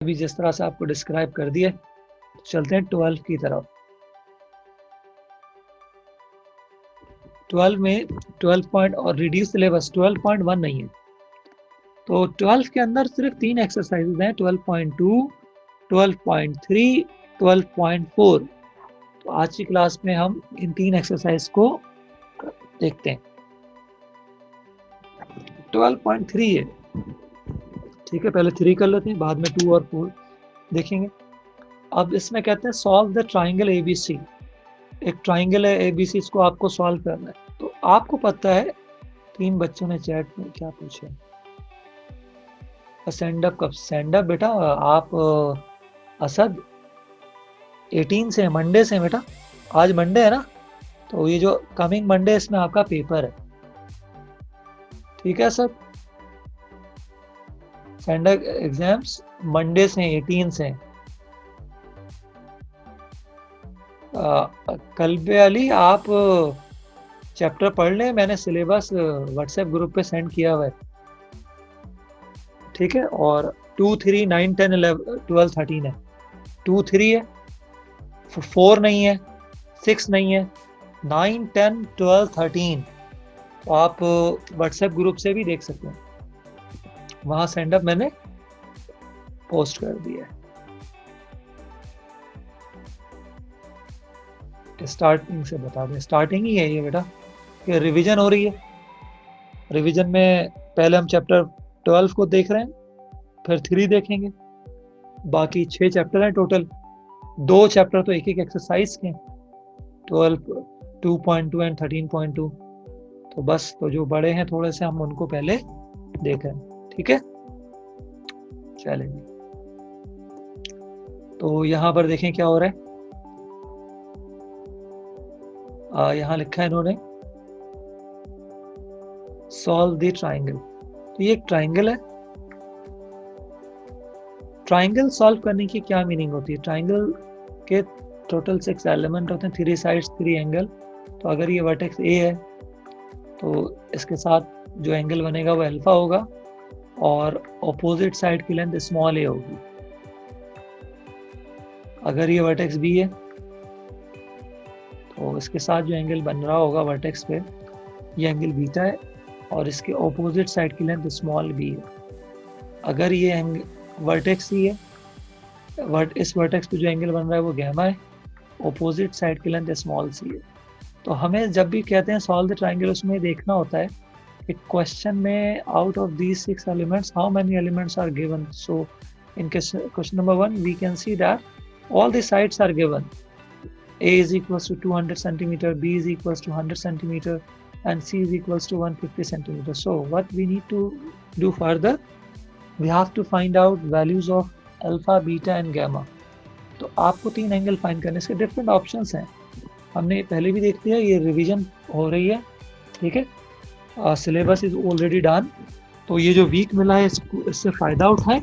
अभी जिस तरह से आपको डिस्क्राइब कर दिए, चलते हैं 12 की तरफ। 12 में 12 पॉइंट और रिड्यूस सिलेबस 12.1 नहीं है, तो 12 के अंदर सिर्फ 3 एक्सरसाइजेज हैं, 12.2, 12.3, 12.4। तो आज की क्लास में हम इन 3 एक्सरसाइज को देखते हैं। 12.3 है, ठीक है, पहले 3 कर लेते हैं, बाद में 2 और 4 देखेंगे। अब इसमें कहते हैं सॉल्व द ट्राइंगल ABC। एक ट्राइंगल है ABC, इसको आपको सॉल्व करना है। तो आपको पता है 3 बच्चों ने चैट में क्या पूछा, सेंड अप कब? सेंड अप बेटा आप असद 18 से, मंडे से बेटा, आज मंडे है ना, तो ये जो कमिंग मंडे इसमें आपका पेपर है, ठीक है sir. Send up exams Monday से 18 से। कल्बे अली आप चैप्टर पढ़ लें, मैंने सिलेबस व्हाट्सएप ग्रुप पे सेंड किया हुआ है, ठीक है। और 2, 3, 9, 10, 11, 12, 13 है, 2, 3 है, 4 नहीं है, 6 नहीं है, 9, 10, 12, 13। तो आप व्हाट्सएप ग्रुप से भी देख सकते हैं, वहाँ सेंड अप मैंने पोस्ट कर दिया है। स्टार्टिंग से बता दें, स्टार्टिंग ही है ये बेटा, कि रिवीजन हो रही है। रिवीजन में पहले हम चैप्टर 12 को देख रहे हैं, फिर 3 देखेंगे, बाकी 6 चैप्टर हैं टोटल। 2 चैप्टर तो एक एक एक्सरसाइज के, 12, 2.2 एंड 13.2। तो बस, तो जो बड़े हैं थोड़े से, हम उनको पहले देख रहे हैं, ठीक है। चलेंगे, तो यहाँ पर देखें क्या हो रहा है। यहाँ लिखा है इन्होंने सॉल्व द ट्राइंगल। तो ये एक ट्राइंगल है। ट्राइंगल सॉल्व करने की क्या मीनिंग होती है? ट्राइंगल के टोटल 6 एलिमेंट होते हैं, 3 साइड्स 3 एंगल। तो अगर ये वर्टेक्स ए है तो इसके साथ जो एंगल बनेगा वो अल्फा होगा, और ऑपोजिट साइड की लेंथ स्मॉल ए होगी। अगर ये वर्टेक्स बी है तो इसके साथ जो एंगल बन रहा होगा वर्टेक्स पे, ये एंगल बीटा है, और इसके ऑपोजिट साइड की लेंथ स्मॉल बी है। अगर ये वर्टेक्स ही है, इस वर्टेक्स पे जो एंगल बन रहा है वो गैमा है, ऑपोजिट साइड की लेंथ स्मॉल सी है। तो हमें जब भी कहते हैं सॉल्व द ट्राइंगल, उसमें देखना होता है कि क्वेश्चन में out of these 6 elements how many elements are given. So in question number 1 we can see that all the sides are given. A is equals to 200 centimeter, B is equals to 100 centimeter, and C is equals to 150 centimeter. So what we need to do further, we have to find out values of alpha, beta and gamma. तो आपको 3 angle find करने, इसके different options हैं, हमने पहले भी देख लिया। ये रिवीजन हो रही है, ठीक है, सिलेबस इज ऑलरेडी डन। तो ये जो वीक मिला है इससे फ़ायदा उठाएं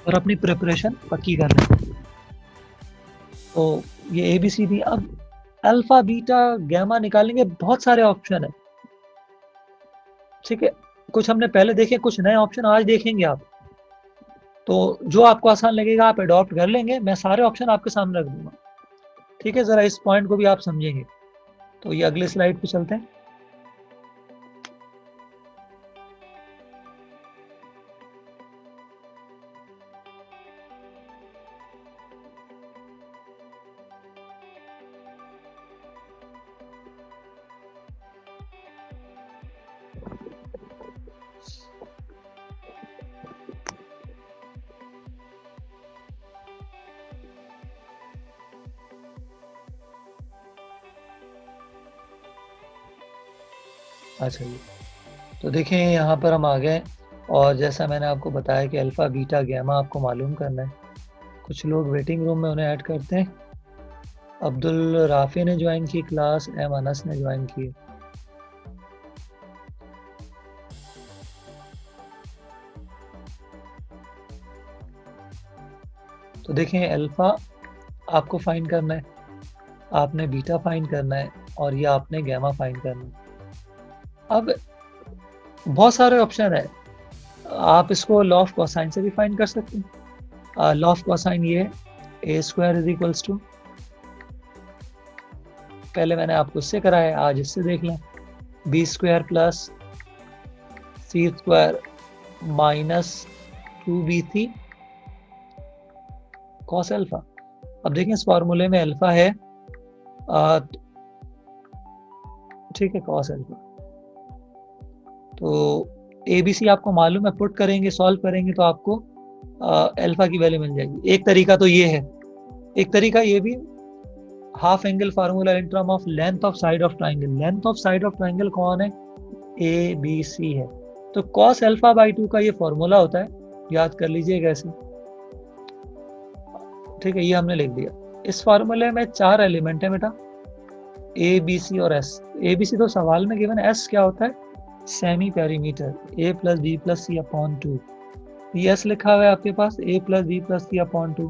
और अपनी प्रिपरेशन पक्की कर लें। तो ये ABCD, अब अल्फा बीटा गैमा निकालेंगे, बहुत सारे ऑप्शन है, ठीक है। कुछ हमने पहले देखे, कुछ नए ऑप्शन आज देखेंगे आप। तो जो आपको आसान लगेगा आप अडॉप्ट कर लेंगे, मैं सारे ऑप्शन आपके सामने रख दूंगा, ठीक है। जरा इस पॉइंट को भी आप समझेंगे। तो ये अगले स्लाइड पे चलते हैं। अच्छा जी, तो देखें यहाँ पर हम आ गए, और जैसा मैंने आपको बताया कि अल्फ़ा बीटा गैमा आपको मालूम करना है। कुछ लोग वेटिंग रूम में उन्हें ऐड करते हैं। अब्दुल राफी ने ज्वाइन की क्लास, एम अनस ने ज्वाइन की। तो देखें, अल्फ़ा आपको फाइंड करना है, आपने बीटा फाइंड करना है, और ये आपने गैमा फाइंड करना है। अब बहुत सारे ऑप्शन है, आप इसको लॉ ऑफ कोसाइन से भी फाइंड कर सकते हैं। लॉ ऑफ कोसाइन ये है a square is equals to, पहले मैंने आपको इससे कराया, आज इससे देख लें, बी स्क्वायर प्लस सी square minus 2b3 cos alpha. अब देखें इस फॉर्मूले में अल्फा है, ठीक है, कॉस अल्फा। तो ए बी सी आपको मालूम है, पुट करेंगे, सॉल्व करेंगे तो आपको अल्फा की वैल्यू मिल जाएगी। एक तरीका तो ये है, एक तरीका ये भी, half angle formula in term of length of side of triangle. Length of side of triangle कौन है? ए बी सी है। तो कॉस अल्फा बाई 2 का ये फॉर्मूला होता है, याद कर लीजिएगा ऐसे, ठीक है, ये हमने लिख दिया। इस फार्मूले में 4 एलिमेंट है बेटा, ए बी सी और एस। ए बी सी तो सवाल में गिवन है, एस क्या होता है? सेमी पेरीमीटर, ए plus B plus C upon 2। ये एस लिखा हुआ है आपके पास, ए plus B plus C upon 2।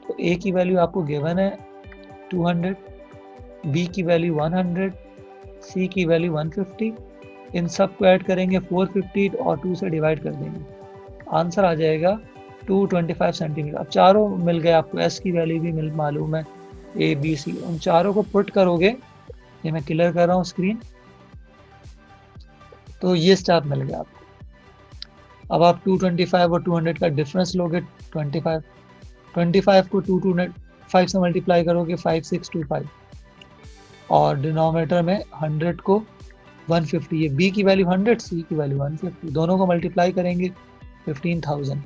तो ए की वैल्यू आपको गिवन है 200, बी की वैल्यू 100, सी की वैल्यू 150। इन सब को ऐड करेंगे 450 और 2 से डिवाइड कर देंगे, आंसर आ जाएगा 225 सेंटीमीटर। अब चारों मिल गए आपको, एस की वैल्यू भी मिल मालूम है, ए बी सी, उन चारों को पुट करोगे, ये मैं क्लियर कर रहा हूँ स्क्रीन, तो ये स्टेप मिल गया आपको। अब आप 225 और 200 का डिफरेंस लोगे, 25 को 225 से मल्टीप्लाई करोगे 5625, और डिनोमिनेटर में 100 को 150, ये बी की वैल्यू 100, सी की वैल्यू 150, दोनों को मल्टीप्लाई करेंगे 15,000।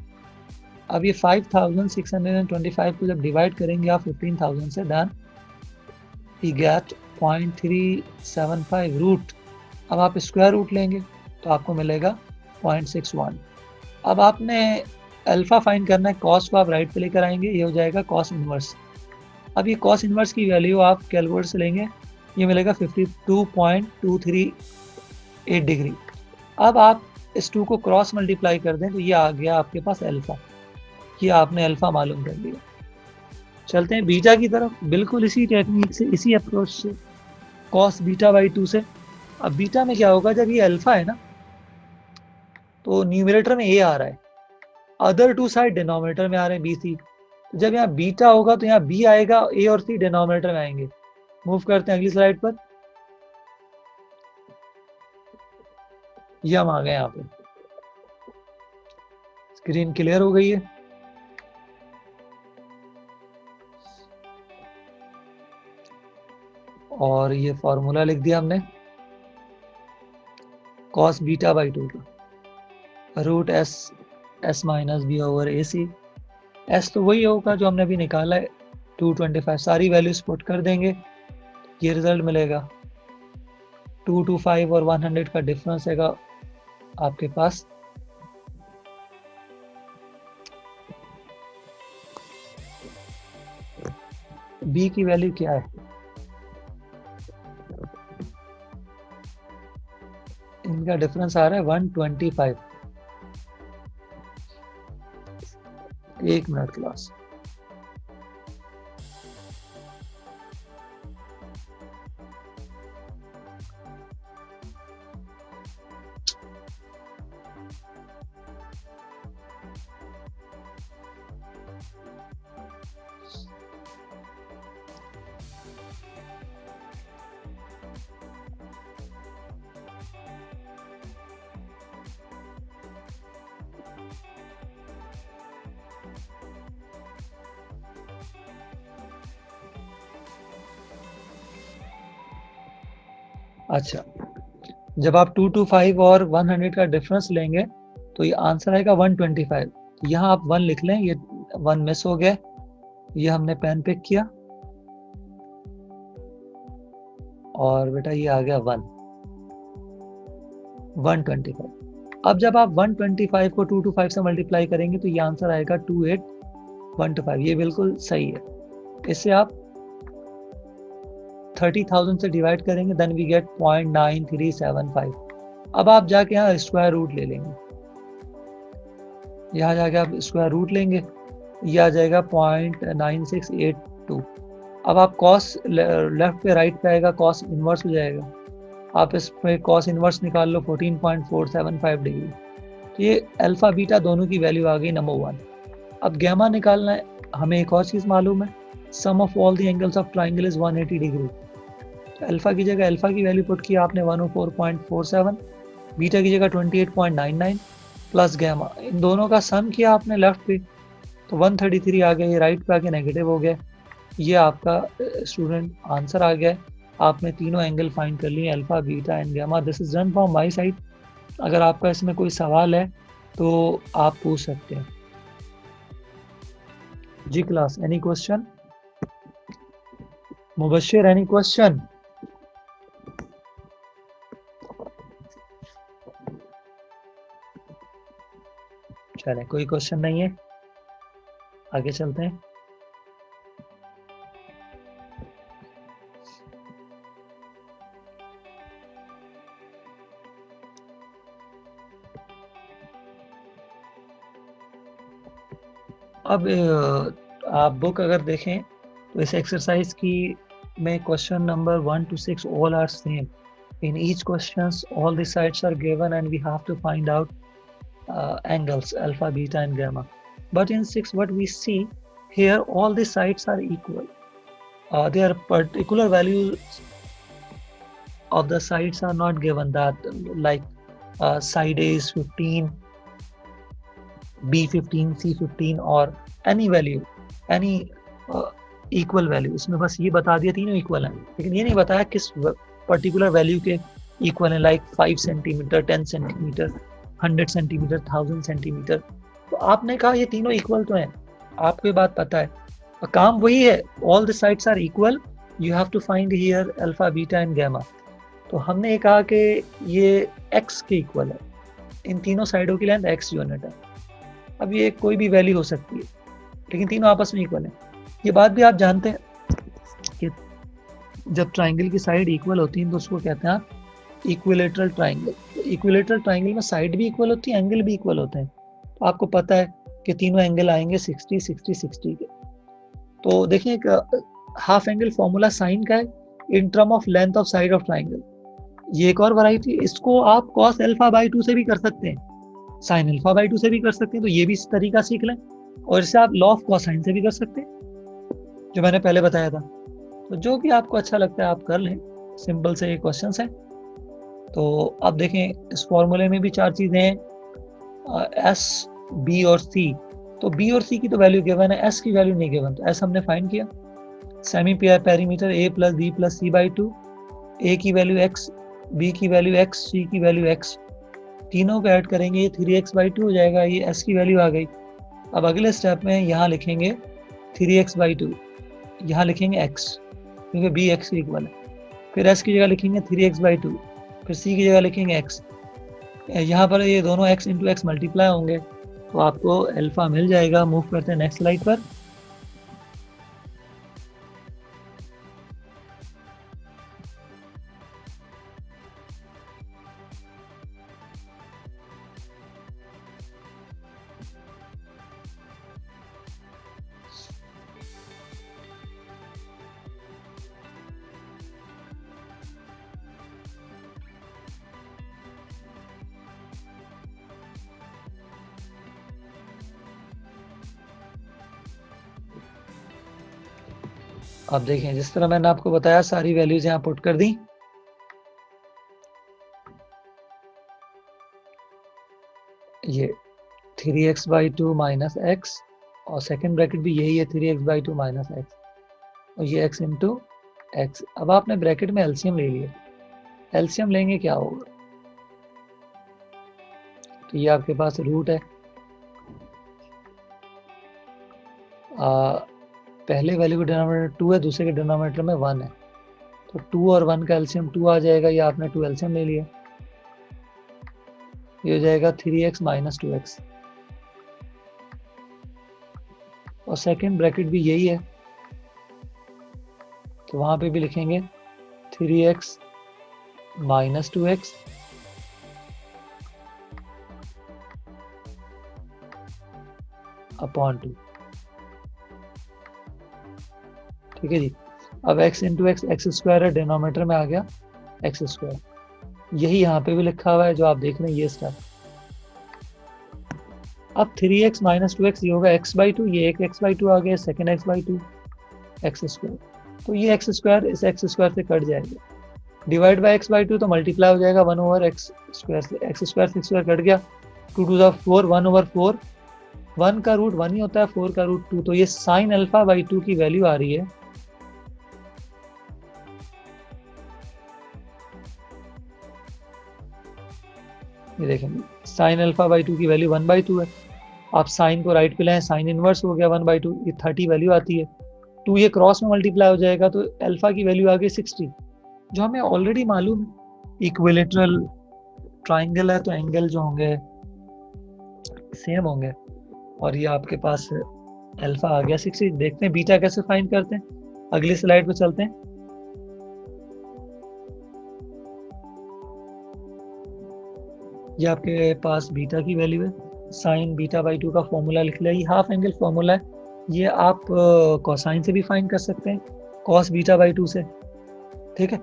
अब ये 5,625 को जब डिवाइड करेंगे आप 15,000 से, देन वी गेट 0.375 रूट। अब आप स्क्वायर रूट लेंगे तो आपको मिलेगा 0.61। अब आपने अल्फा फाइंड करना है, कॉस को आप राइट पे लेकर आएंगे, ये हो जाएगा कॉस इनवर्स। अब ये कॉस इनवर्स की वैल्यू आप कैलकुलेटर से लेंगे, ये मिलेगा 52.238 डिग्री। अब आप इस 2 को क्रॉस मल्टीप्लाई कर दें तो ये आ गया आपके पास अल्फा, ये आपने अल्फा मालूम कर लिया। चलते हैं बीटा की तरफ, बिल्कुल इसी टेक्निक से, इसी अप्रोच से, कॉस बीटा बाई 2 से। अब बीटा में क्या होगा, जब ये अल्फा है ना तो न्यूमरेटर में ए आ रहा है, अदर 2 साइड डिनोमिनेटर में आ रहे हैं बी सी। जब यहाँ बीटा होगा तो यहाँ बी आएगा, ए और सी डिनोमिनेटर में आएंगे। मूव करते हैं अगली स्लाइड पर, ये हम आ गए यहाँ पे, स्क्रीन क्लियर हो गई है। और ये फॉर्मूला लिख दिया हमने कॉस बीटा बाई 2 का, root s minus b over a c. S तो वही होगा जो हमने अभी निकाला है 225, सारी वैल्यूज पुट कर देंगे, ये रिजल्ट मिलेगा। 225 और 100 का डिफरेंस है आपके पास बी की वैल्यू क्या है, इनका डिफरेंस आ रहा है 125। एक मिनट क्लास, अच्छा, जब आप 225 और 100 का डिफरेंस लेंगे तो ये आंसर आएगा 125। यहाँ आप 1 लिख लें, ये 1 मिस हो गया, ये हमने पेन पिक किया और बेटा ये आ गया 125। अब जब आप 125 को 225 से मल्टीप्लाई करेंगे तो ये आंसर आएगा 28,125, ये बिल्कुल सही है। इससे आप 30,000 से डिवाइड करेंगे, देन वी गेट 0.9375। अब आप जाके यहाँ स्क्वायर रूट ले लेंगे, यहाँ जाके आप स्क्वायर रूट लेंगे, ये आ जाएगा 0.9682। अब आप कॉस लेफ्ट पे राइट पे आएगा, कॉस इनवर्स हो जाएगा, आप इस पे कॉस इनवर्स निकाल लो 14.475 डिग्री। तो ये अल्फा बीटा दोनों की वैल्यू आ गई नंबर 1। अब गैमा निकालना है, हमें एक और चीज़ मालूम है, sum of all the angles of triangle is 180 degree. तो अल्फा की जगह अल्फा की वैल्यू पुट किया आपने 104.47, बीटा की जगह 28.99 प्लस गैमा, इन दोनों का सम किया आपने लेफ्ट पे तो 133 आ गया, ये राइट पे आके नेगेटिव हो गया। ये आपका स्टूडेंट आंसर आ गया। आपने तीनों एंगल फाइंड कर लिए, alpha beta and gamma. This is done from my side. अगर आपका इसमें कोई सवाल है तो आप पूछ सकते हैं। जी class, any question? Mubashshir, any question? चले, कोई क्वेश्चन नहीं है, आगे चलते हैं। अब आप बुक अगर देखें तो इस एक्सरसाइज की में question number 1 to 6 all are same. In each questions all the sides are given and we have to find out angles alpha, beta and gamma. But in 6 what we see here, all the sides are equal. Their particular values of the sides are not given, that like side A is 15, B15, C15 और any value, any equal value. इसमें बस ये बता दिया तीनों equal हैं, लेकिन ये नहीं बताया किस पर्टिकुलर वैल्यू के इक्वल है, like 5 centimetre, 10 centimetre, 100 centimetre, 1000 centimetre. तो आपने कहा ये तीनों इक्वल तो हैं, आपको ये बात पता है, और काम वही है, all the sides are equal, you have to find here alpha beta and gamma. तो हमने ये कहा कि ये x के इक्वल है, इन तीनों साइडों की लेंथ x यूनिट है। अब ये कोई भी वैल्यू हो सकती है, लेकिन तीनों आपस में इक्वल है। ये बात भी आप जानते हैं कि जब ट्राइंगल की साइड इक्वल होती है तो उसको कहते हैं आप इक्विलेटरल ट्राइंगल। तो इक्विलेटरल ट्राइंगल में साइड भी इक्वल होती है, एंगल भी इक्वल होते हैं। तो आपको पता है कि तीनों एंगल आएंगे 60 60 60 के। तो देखिए, एक हाफ एंगल फॉर्मूला साइन का है in term of length of side of triangle. ये एक और वैरायटी, इसको आप cos अल्फा बाई 2 से भी कर सकते हैं, sin अल्फा बाई 2 से भी कर सकते हैं। तो ये भी इस तरीका सीख लें, और इसे आप लॉ ऑफ कोसाइन से भी कर सकते हैं, जो मैंने पहले बताया था। तो जो भी आपको अच्छा लगता है आप कर लें, सिंपल से ये क्वेश्चंस हैं। तो अब देखें, इस फॉर्मूले में भी 4 चीज़ें हैं, S, B और C। तो B और C की तो वैल्यू गिवन है, S की वैल्यू नहीं गिवन, तो S हमने फाइंड किया। Semi perimeter A plus B plus C by 2, A की वैल्यू X, B की वैल्यू X, C की वैल्यू X, तीनों को ऐड करेंगे, ये 3x बाई 2 हो जाएगा, ये S की वैल्यू आ गई। अब अगले स्टेप में यहाँ लिखेंगे 3x बाई 2, यहाँ लिखेंगे x, क्योंकि b x के इक्वल है। फिर s की जगह लिखेंगे 3x बाई 2, फिर c की जगह लिखेंगे x। यहाँ पर ये दोनों x इंटू एक्स मल्टीप्लाई होंगे, तो आपको अल्फा मिल जाएगा। मूव करते हैं नेक्स्ट स्लाइड पर। अब देखें, जिस तरह मैंने आपको बताया, सारी वैल्यूज यहाँ पुट कर दी। ये 3x बाई 2 माइनस एक्स, और सेकेंड ब्रैकेट भी यही है 3x बाई 2 माइनस एक्स, और ये x इंटू एक्स। अब आपने ब्रैकेट में एलसीएम ले लिया, एलसीएम लेंगे क्या होगा, तो ये आपके पास रूट है, पहले वैल्यू का डिनोमिनेटर 2 है, दूसरे के डिनोमिनेटर में 1 है, तो 2 और 1 का एलसीएम 2 आ जाएगा। ये आपने 2 एलसीएम ले लिया, ये हो जाएगा 3x माइनस 2x, और सेकेंड ब्रैकेट भी यही है, तो वहां पे भी लिखेंगे 3x माइनस 2x अपॉन 2। ठीक है जी। अब x into x, x square है, डिनोमिनेटर में आ गया एक्स स्क्वायर, यही यहाँ पे भी लिखा हुआ है जो आप देख रहे हैं, ये स्टेप। अब 3x माइनस 2x ये होगा x/2, ये एक x/2 आ गया, सेकेंड x/2 एक्स स्क्वायर, तो ये एक्स स्क्वायर इस एक्स स्क्वायर से कट जाएगा, डिवाइड बाई x/2 तो मल्टीप्लाई हो जाएगा 1/x स्क्वायर से, एक्स स्क्वायर से स्क्वायर कट गया, 2 टू द 4, 1/4, 1 का रूट 1 ही होता है, 4 का रूट 2, तो ये साइन अल्फा बाई 2 की वैल्यू आ रही है ये देखेंगे, साइन अल्फा बाई 2 की वैल्यू 1/2 है। आप साइन को राइट पे लाएं, साइन इनवर्स हो गया 1/2, ये 30 वैल्यू आती है, 2 ये क्रॉस में मल्टीप्लाई हो जाएगा तो अल्फा की वैल्यू आ गई 60, जो हमें ऑलरेडी मालूम है इक्विलेटरल ट्राइंगल है तो एंगल जो होंगे सेम होंगे, और ये आपके पास अल्फा आ गया 60। देखते हैं बीटा कैसे फाइंड करते हैं, अगली स्लाइड पे चलते हैं। ये आपके पास बीटा की वैल्यू है, साइन बीटा बाई 2 का फॉर्मूला लिख लिया, ये हाफ एंगल फॉर्मूला है, ये आप कोसाइन से भी फाइंड कर सकते हैं, कॉस बीटा बाई 2 से, ठीक है।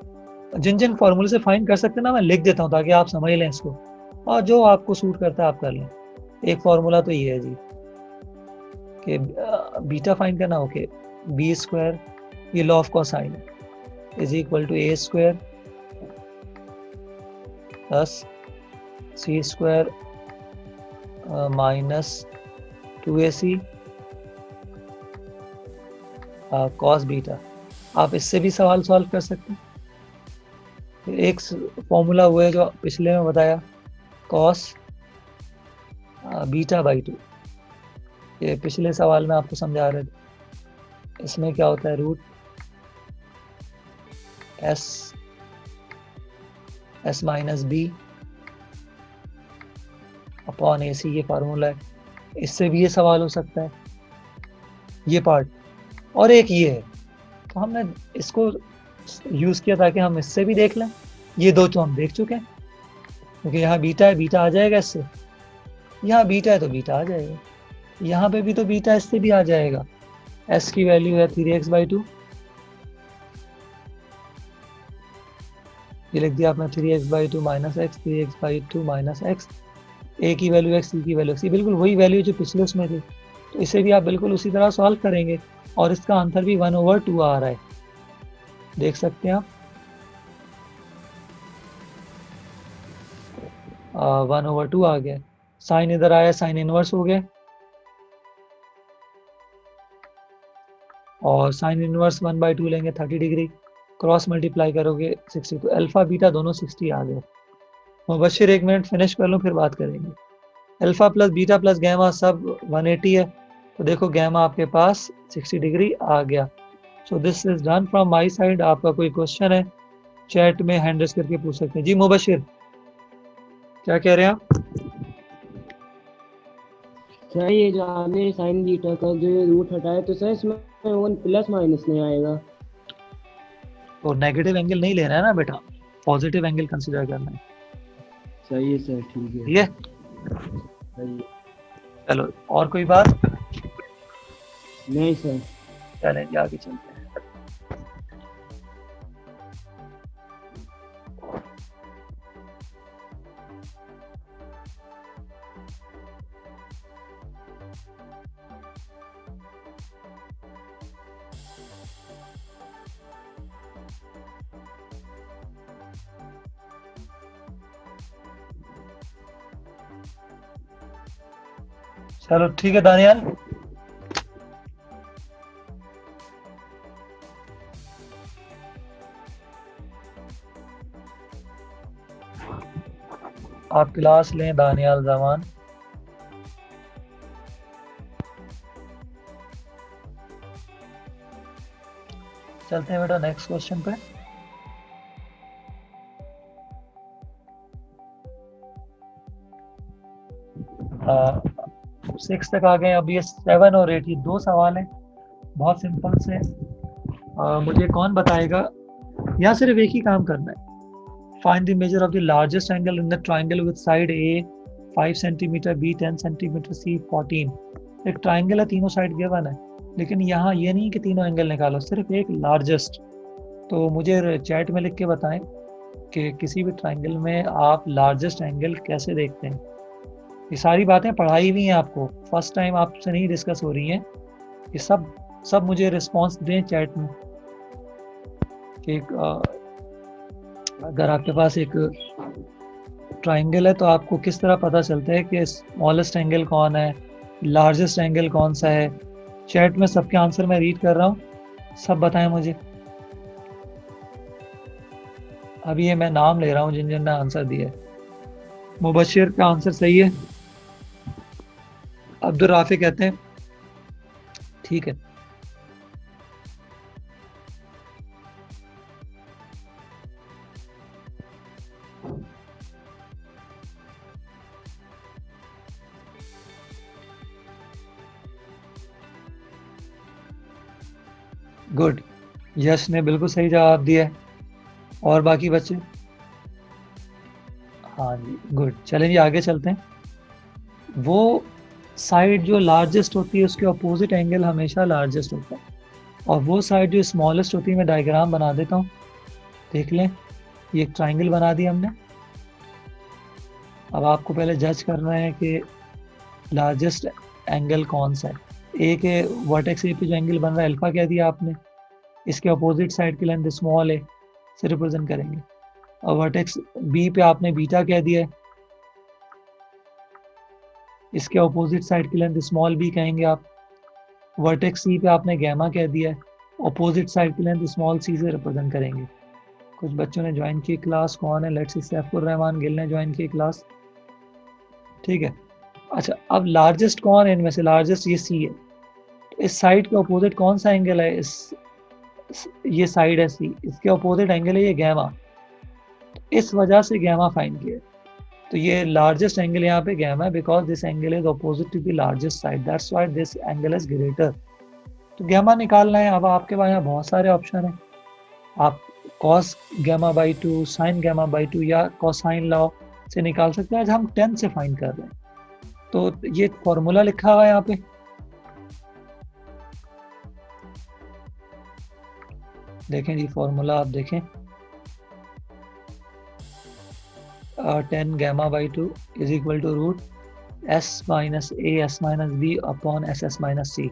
जिन जिन फॉर्मूले से फाइंड कर सकते हैं ना मैं लिख देता हूँ ताकि आप समझ लें इसको, और जो आपको सूट करता है आप कर लें। एक फॉर्मूला तो ये है जी कि बीटा फाइंड करना, ओके, बी स्क्वायर, ये law of cosine is equal to A square plus C square minus 2ac cos beta. आप इससे भी सवाल सॉल्व कर सकते हैं। एक फॉर्मूला हुआ है जो पिछले में बताया, कॉस बीटा बाई 2, ये पिछले सवाल में आपको समझा रहे थे। इसमें क्या होता है, root s minus b upon a c, ये फार्मूला है, इससे भी ये सवाल हो सकता है, ये पार्ट, और एक ये है, तो हमने इसको यूज किया ताकि हम इससे भी देख लें। ये दो तो हम देख चुके हैं, क्योंकि यहाँ बीटा है, बीटा आ जाएगा इससे, यहाँ बीटा है तो बीटा आ जाएगा, यहाँ पे भी तो बीटा इससे भी आ जाएगा। एस की वैल्यू है 3x/2, ये लिख दिया आपने 3x/2 minus x, 3x/2 minus x, a की वैल्यू एक्स, सी की वैल्यू एक्स, बिल्कुल वही वैल्यू जो पिछले उसमें थी, तो इसे भी आप बिल्कुल उसी तरह सॉल्व करेंगे, और इसका आंसर भी 1/2 आ रहा है, देख सकते हैं आप, 1/2 आ गया। साइन इधर आया, साइन इनवर्स हो गया, और साइन इनवर्स 1/2 लेंगे 30 डिग्री, क्रॉस मल्टीप्लाई करोगे 60, तो अल्फा बीटा दोनों 60 आ गए। मुबशिर 1 मिनट फिनिश कर लो फिर बात करेंगे। Alpha plus beta plus gamma सब 180 है, तो देखो गैमा आपके पास 60 डिग्री आ गया। So this is done from my side. आपका कोई क्वेश्चन है चैट में हैंड रेज करके पूछ सकते हैं। जी मुबशिर, क्या कह रहे हैं आप? सर ये जो आपने साइन बीटा का जो रूट हटाया, तो सर इसमें वन प्लस माइनस नहीं आएगा? तो नेगेटिव एंगल नहीं लेना है ना बेटा, पॉजिटिव एंगल कंसीडर करना है। सही है सर, ठीक है। ठीक है, सही है। चलो और कोई बात? नहीं सर। चलें जी आगे चलते हैं। चलो ठीक है दानियाल, आप क्लास लें दानियाल जमान। चलते हैं बेटा नेक्स्ट क्वेश्चन पे। सिक्स तक आ गए, अब ये 7 और 8, ये दो सवाल हैं बहुत सिंपल से। मुझे कौन बताएगा, यहाँ सिर्फ एक ही काम करना है, find the measure of the largest angle in the triangle with side a 5 centimetre, b 10 centimetre, c 14। एक ट्राइंगल है, तीनों साइड गिवन है, लेकिन यहाँ ये नहीं कि तीनों एंगल निकालो, सिर्फ एक लार्जेस्ट। तो मुझे चैट में लिख के बताएं कि किसी भी ट्राइंगल में आप लार्जेस्ट एंगल कैसे देखते हैं, ये सारी बातें पढ़ाई हुई हैं आपको, फर्स्ट टाइम आपसे नहीं डिस्कस हो रही हैं। ये सब मुझे रिस्पांस दें चैट में कि अगर आपके पास एक ट्राइंगल है तो आपको किस तरह पता चलता है कि स्मॉलेस्ट एंगल कौन है, लार्जेस्ट एंगल कौन सा है। चैट में सबके आंसर मैं रीड कर रहा हूँ, सब बताएं मुझे। अभी ये मैं नाम ले रहा हूँ जिन जिन ने आंसर दिया है। मुबशिर का आंसर सही है, अब्दुल राफी कहते हैं ठीक है। गुड, यश ने बिल्कुल सही जवाब दिया है। और बाकी बच्चे? हाँ जी, गुड। चलें जी आगे चलते हैं। वो साइड जो लार्जेस्ट होती है उसके अपोजिट एंगल हमेशा लार्जेस्ट होता है, और वो साइड जो स्मॉलेस्ट होती है, मैं डायग्राम बना देता हूँ, देख लें। ये एक ट्राइंगल बना दिया हमने। अब आपको पहले जज करना है कि लार्जेस्ट एंगल कौन सा है। ए के वर्टेक्स ए पे जो एंगल बन रहा है अल्फा कह दिया आपने, इसके अपोजिट साइड की लेंथ स्मॉल ए से रिप्रेजेंट करेंगे। और वर्टेक्स बी पे आपने बीटा कह दिया है, इसके अपोजिट साइड की लेंथ स्मॉल बी कहेंगे आप। वर्टेक्स सी पे आपने गैमा कह दिया है, अपोजिट साइड की लेंथ स्मॉल सी से रिप्रेजेंट करेंगे। कुछ बच्चों ने ज्वाइन की क्लास, कौन है? लेट्स सी, सैफुर रहमान गिल ने ज्वाइन की क्लास, ठीक है। अच्छा, अब लार्जेस्ट कौन है इनमें से? लार्जेस्ट ये सी है। इस साइड के अपोजिट कौन सा एंगल है? ये साइड है सी, इसके अपोजिट एंगल है ये गैमा, इस वजह से गैमा फाइंड किया। तो ये लार्जेस्ट एंगल यहाँ पे गैमा है, because this angle is opposite to the largest side, that's why this angle is greater. तो गैमा निकालना है। अब आपके पास यहाँ बहुत सारे ऑप्शन है, आप cos gamma by 2, sine gamma by 2 या कोसाइन लॉ से निकाल सकते हैं। आज हम 10 से फाइंड कर रहे हैं। तो ये फॉर्मूला लिखा हुआ है यहाँ पे, देखें जी फॉर्मूला आप देखें। 10 gamma by 2 is equal to root s minus a s minus b upon s s minus c.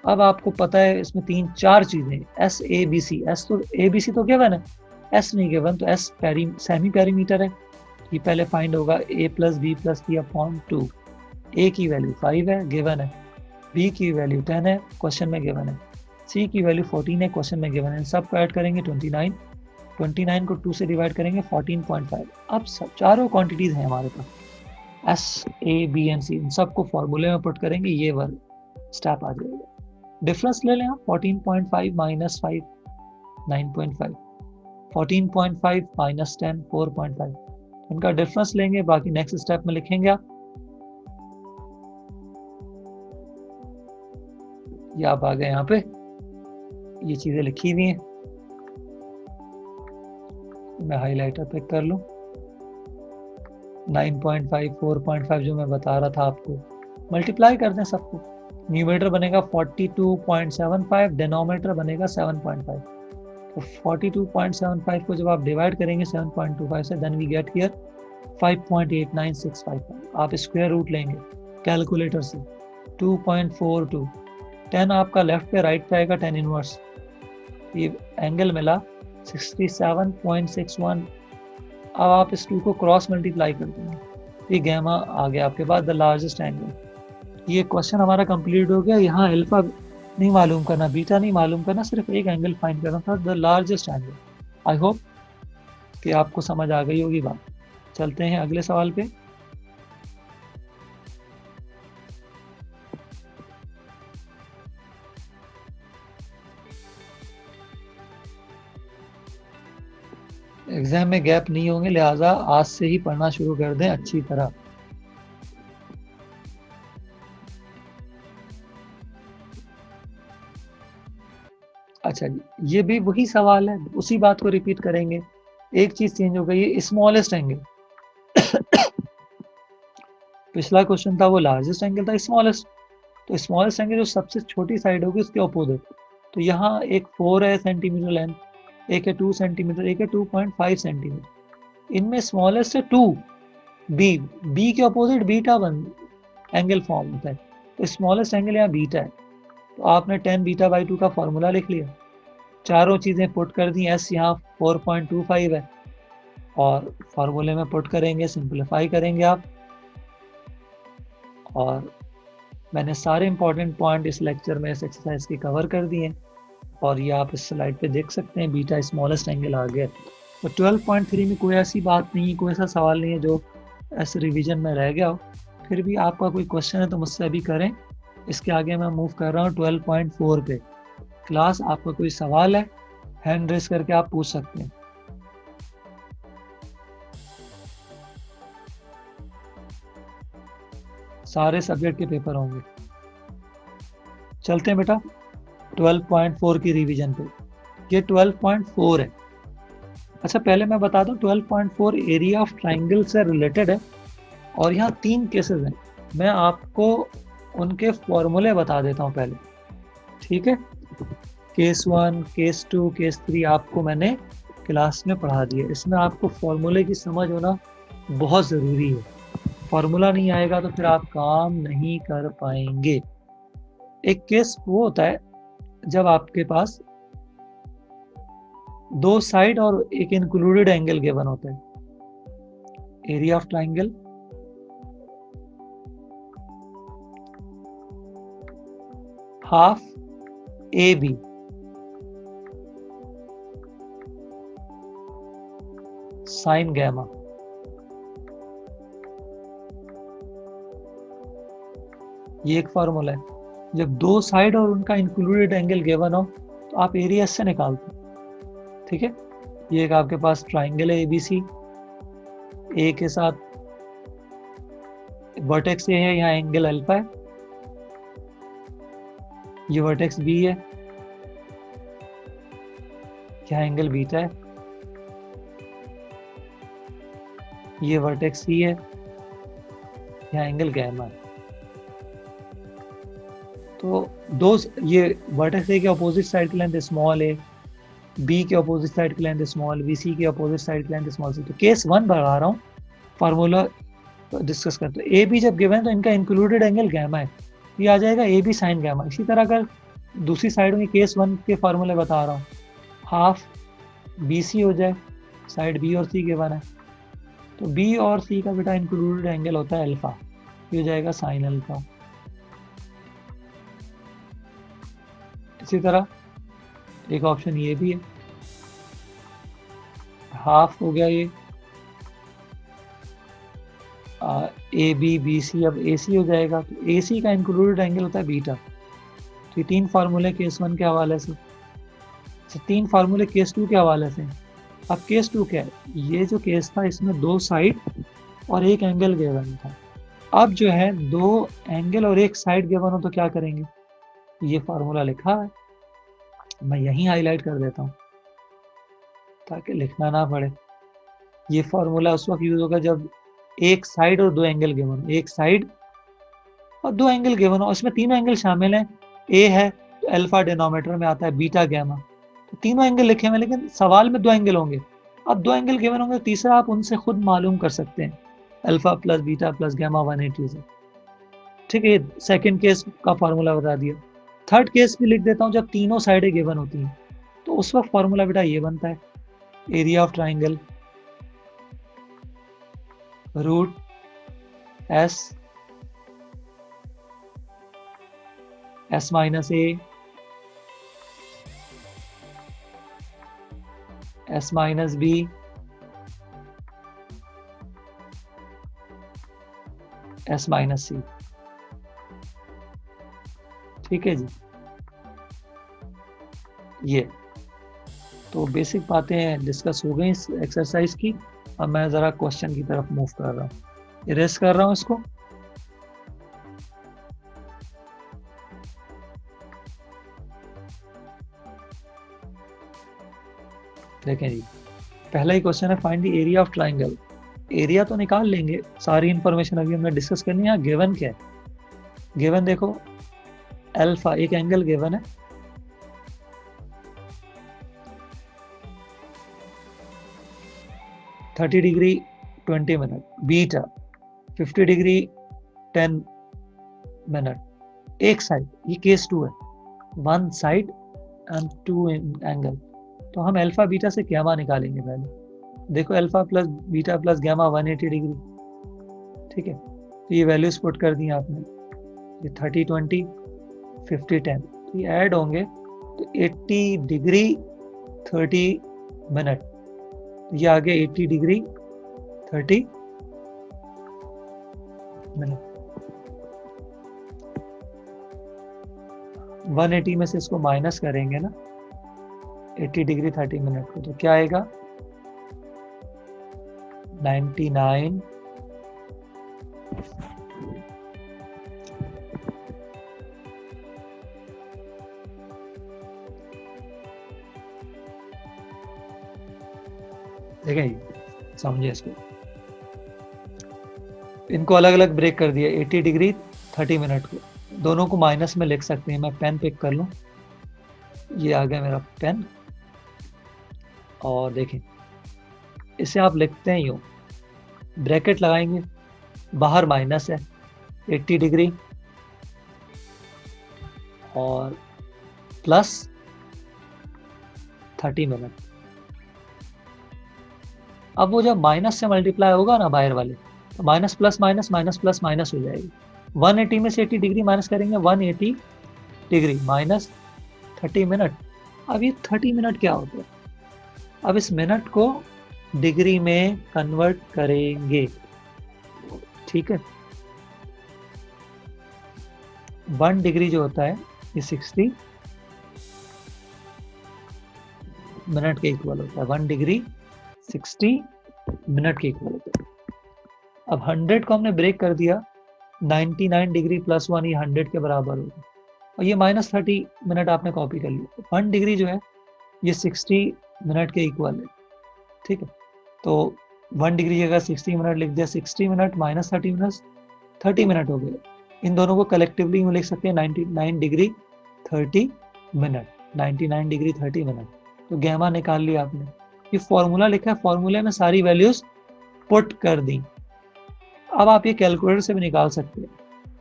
अब आपको पता है इसमें 3-4 चीजें, s a b c. S तो ए बी सी तो गिवन है, एस नहीं गिवन, तो एस सेमी पेरीमीटर है। ये पहले फाइंड होगा a plus B plus C upon 2। A की वैल्यू 5 है, गिवन है। बी की वैल्यू 10 है, क्वेश्चन में गिवन है। सी की वैल्यू 14 है, क्वेश्चन में गिवन है। सब को ऐड करेंगे 29, 29 को 2 से डिवाइड करेंगे 14.5। अब सब चारों क्वांटिटीज हैं हमारे पास, एस ए बी एंड सी, इन सबको फॉर्मूले में पुट करेंगे, ये वर्ड स्टेप आ जाएगा। डिफरेंस ले लें आप, 14.5 माइनस 5 9.5, 14.5 माइनस 10 4.5, इनका डिफरेंस लेंगे, बाकी नेक्स्ट स्टेप में लिखेंगे आप। ये आप आ गए यहाँ पे, ये चीजें लिखी हुई हैं, मैं हाइलाइटर पिक कर लूँ। 9.5 4.5 जो मैं बता रहा था आपको, मल्टीप्लाई कर दें सबको। न्यूमरेटर बनेगा 42.75, डिनोमिनेटर बनेगा 7.5। तो 42.75 को जब आप डिवाइड करेंगे 7.25 से, देन वी गेट हियर 5.89655। आप स्क्वायर रूट लेंगे कैलकुलेटर से, 2.42। 10 आपका लेफ्ट पे राइट पे आएगा 10 इनवर्स, ये एंगल मिला 67.61। अब आप इस 2 को क्रॉस मल्टीप्लाई कर देंगे, ये गैमा आ गया आपके पास, द लार्जेस्ट एंगल। ये क्वेश्चन हमारा कंप्लीट हो गया। यहाँ अल्फा नहीं मालूम करना, बीटा नहीं मालूम करना, सिर्फ एक एंगल फाइंड करना था, the largest angle. I hope कि आपको समझ आ गई होगी बात। चलते हैं अगले सवाल पे। एग्जाम में गैप नहीं होंगे, लिहाजा आज से ही पढ़ना शुरू कर दें अच्छी तरह। अच्छा जी, ये भी वही सवाल है, उसी बात को रिपीट करेंगे, एक चीज चेंज हो गई है, स्मॉलेस्ट एंगल। पिछला क्वेश्चन था वो लार्जेस्ट एंगल था, स्मॉलेस्ट। तो स्मॉलेस्ट एंगल जो सबसे छोटी साइड होगी उसके अपोजिट। तो यहाँ एक 4 है सेंटीमीटर लेंथ, एक है 2 सेंटीमीटर, एक है 2.5 सेंटीमीटर। इनमें स्मॉलेस्ट है 2, बी, बी के अपोजिट बीटा बन एंगल फॉर्म होता है, तो स्मॉलेस्ट एंगल यहाँ बीटा है, तो आपने tan बीटा बाई 2 का फॉर्मूला लिख लिया, चारों चीजें पुट कर दी, एस यहाँ 4.25 है, और फॉर्मूले में पुट करेंगे, सिंप्लीफाई करेंगे आप, और मैंने सारे इंपॉर्टेंट पॉइंट इस लेक्चर में इस एक्सरसाइज की कवर कर दिए, और ये आप इस स्लाइड पे देख सकते हैं, बीटा स्मॉलेस्ट एंगल आ गया। तो 12.3 में कोई ऐसी बात नहीं, कोई ऐसा सवाल नहीं है जो ऐसे रिवीजन में रह गया हो। फिर भी आपका कोई क्वेश्चन है तो मुझसे अभी करें। इसके आगे मैं मूव कर रहा हूँ 12.4 पे। क्लास, आपका कोई सवाल है, हैंड रेस करके आप पूछ सकते हैं। सारे सब्जेक्ट के पेपर होंगे। चलते हैं बेटा 12.4 की रिवीजन पे। ये 12.4 है। अच्छा, पहले मैं बता दूं 12.4 एरिया ऑफ ट्राइंगल से रिलेटेड है, और यहाँ 3 केसेस हैं। मैं आपको उनके फॉर्मूले बता देता हूँ पहले, ठीक है। केस 1, केस 2, केस 3 आपको मैंने क्लास में पढ़ा दिया। इसमें आपको फॉर्मूले की समझ होना बहुत ज़रूरी है। फॉर्मूला नहीं आएगा तो फिर आप काम नहीं कर पाएंगे। एक केस वो होता है जब आपके पास 2 साइड और एक इंक्लूडेड एंगल गिवन होता है। Area of triangle half A B sine gamma. ये एक फॉर्मूला है। जब 2 साइड और उनका इंक्लूडेड एंगल गिवन हो तो आप एरिया से निकालते हैं, ठीक है। ये एक आपके पास ट्राइंगल है एबीसी, ए के साथ वर्टेक्स ए है, यहाँ एंगल अल्फा है, ये वर्टेक्स बी है, यहाँ एंगल बीटा है, ये वर्टेक्स सी है, यहाँ एंगल गैमा है। तो दो, ये वर्टेक्स ए के अपोजिट साइड की लेंथ स्मॉल ए, बी के अपोजिट साइड की लेंथ स्मॉल बी, सी के अपोजिट साइड की लेंथ स्मॉल सी। तो केस 1 बढ़ा रहा हूँ, फार्मूला डिस्कस करते हैं। ए बी जब गिवन है तो इनका इंक्लूडेड एंगल गैमा है, ये आ जाएगा ए बी साइन गैमा। इसी तरह अगर दूसरी साइड में केस 1 के फार्मूले बता रहा हूँ, हाफ बी सी हो जाए, साइड बी और सी गिवन है, तो बी और सी का बेटा इंक्लूडेड एंगल होता है अल्फा, ये हो जाएगा साइन अल्फा। इसी तरह एक ऑप्शन ये भी है, हाफ हो गया ये ए बी बी सी, अब ए सी हो जाएगा, तो ए सी का इंक्लूडेड एंगल होता है बीटा। तो ये 3 फार्मूले केस 1 के हवाले से, 3 फार्मूले केस 2 के हवाले से। अब केस 2 क्या है, ये जो केस था इसमें 2 साइड और एक एंगल गिवन था। अब जो है 2 एंगल और एक साइड गिवन हो तो क्या करेंगे, ये फार्मूला लिखा है, मैं यहीं हाईलाइट कर देता हूँ ताकि लिखना ना पड़े। ये फार्मूला उस वक्त यूज होगा जब एक साइड और 2 एंगल गिवन हो, एक साइड और 2 एंगल गिवन हो, इसमें तीनों एंगल शामिल हैं। ए है तो अल्फा डिनोमिनेटर में आता है, बीटा गैमा, तो तीनों एंगल लिखे हुए, लेकिन सवाल में 2 एंगल होंगे। अब 2 एंगल गिवन होंगे, तीसरा आप उनसे खुद मालूम कर सकते हैं, alpha plus beta plus gamma 180 से, ठीक है। सेकंड केस का फार्मूला बता दिया। थर्ड केस भी लिख देता हूँ, जब तीनों साइडें गिवन होती हैं तो उस वक्त फार्मूला बेटा ये बनता है, area of triangle root s s minus a s minus b s minus c, ठीक है जी। ये तो बेसिक बातें डिस्कस हो गई इस एक्सरसाइज की। अब मैं ज़रा क्वेश्चन की तरफ मूव कर रहा हूँ, इरेज कर रहा हूँ इसको। देखें जी, पहला ही क्वेश्चन है, find the area of triangle. Area तो निकाल लेंगे, सारी इंफॉर्मेशन अभी हमने डिस्कस करनी है। गिवन क्या है, गिवन देखो अल्फा, एक एंगल गिवन है, thirty degree 20 minute, beta 50 degree 10 minute, एक साइड, ये केस 2 है, वन साइड एंड 2 एंगल। तो हम अल्फा बीटा से गैमा निकालेंगे पहले। देखो alpha plus beta plus gamma 180 degree, ठीक है। तो ये वैल्यूज पुट कर दी आपने, ये 30 20 50 10, तो ये ऐड होंगे तो 80 डिग्री 30 मिनट, तो ये आ गया 80 डिग्री 30 मिनट। 180 में से इसको माइनस करेंगे ना 80 डिग्री 30 मिनट को, तो क्या आएगा 99 ठीक है। समझिए इसको, इनको अलग अलग ब्रेक कर दिया, 80 डिग्री 30 मिनट को, दोनों को माइनस में लिख सकते हैं। मैं पेन पिक कर लूँ, ये आ गया मेरा पेन, और देखें इसे आप लिखते हैं यूँ, ब्रैकेट लगाएंगे, बाहर माइनस है 80 डिग्री और प्लस 30 मिनट। अब वो जब माइनस से मल्टीप्लाई होगा ना बाहर वाले, तो minus plus minus minus plus minus हो जाएगी। 180 में से 80 डिग्री माइनस करेंगे, 180 डिग्री माइनस 30 मिनट। अब ये 30 मिनट क्या होता है, अब इस मिनट को डिग्री में कन्वर्ट करेंगे, ठीक है। 1 डिग्री जो होता है ये 60 मिनट के इक्वल होता है, 1 डिग्री 60 मिनट के इक्वल होता है। अब 100 को हमने ब्रेक कर दिया, 99 डिग्री प्लस 1 ये 100 के बराबर होगा, और ये माइनस 30 मिनट आपने कॉपी कर लिया। 1 डिग्री जो है ये 60 मिनट के इक्वल है, ठीक है। तो 1 डिग्री जगह 60 मिनट लिख दिया, 60 मिनट माइनस 30 मिनट 30 मिनट हो गए। इन दोनों को कलेक्टिवली में लिख सकते हैं 99 डिग्री 30 मिनट, 99 डिग्री 30 मिनट। तो गैमा निकाल लिया आपने, ये फॉर्मूला लिखा है, फॉर्मूले में सारी वैल्यूज पुट कर दी। अब आप ये कैलकुलेटर से भी निकाल सकते हैं।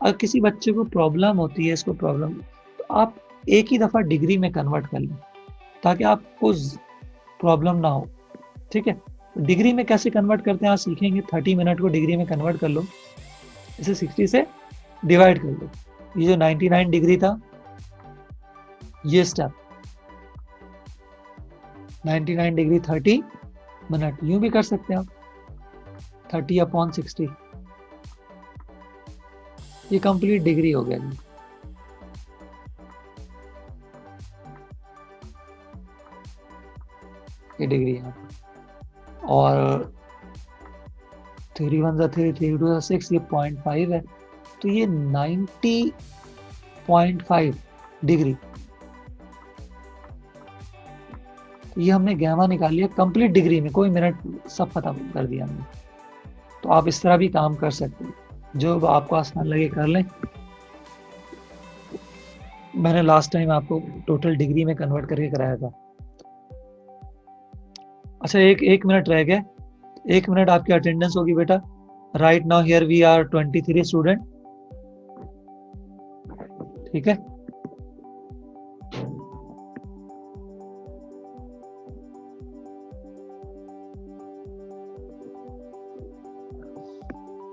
अगर किसी बच्चे को प्रॉब्लम होती है, इसको प्रॉब्लम, तो आप एक ही दफ़ा डिग्री में कन्वर्ट कर लें ताकि आपको प्रॉब्लम ना हो, ठीक है। डिग्री में कैसे कन्वर्ट करते हैं आप सीखेंगे। 30 मिनट को डिग्री में कन्वर्ट कर लो, इसे 60 से डिवाइड कर लो। ये जो 99 डिग्री था, ये स्टेप 99 डिग्री 30 मिनट, यूं भी कर सकते हैं आप, 30/60, ये कंप्लीट डिग्री हो गया। ये डिग्री है, और 3 1 3 3 2 6, ये 0.5 है, तो ये 90.5 डिग्री। ये हमने गैमा निकाल लिया कंप्लीट डिग्री में, कोई मिनट सब पता कर दिया हमने। तो आप इस तरह भी काम कर सकते हैं, जो आपको आसान लगे कर लें। मैंने लास्ट टाइम आपको टोटल डिग्री में कन्वर्ट करके कराया था। अच्छा, एक मिनट रह गया, 1 मिनट आपकी अटेंडेंस होगी बेटा। Right now here we are 23 student, ठीक है।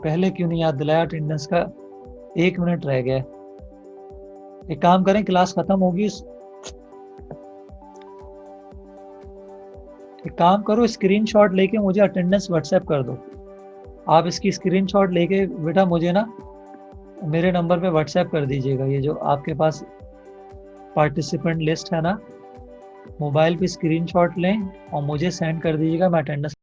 पहले क्यों नहीं याद दिलाया अटेंडेंस का, 1 मिनट रह गया। एक काम करें, क्लास खत्म होगी, एक काम करो, स्क्रीनशॉट लेके मुझे अटेंडेंस व्हाट्सएप कर दो। आप इसकी स्क्रीनशॉट लेके बेटा मुझे ना मेरे नंबर पे व्हाट्सएप कर दीजिएगा। ये जो आपके पास पार्टिसिपेंट लिस्ट है ना, मोबाइल पे स्क्रीनशॉट लें और मुझे सेंड कर दीजिएगा, मैं अटेंडेंस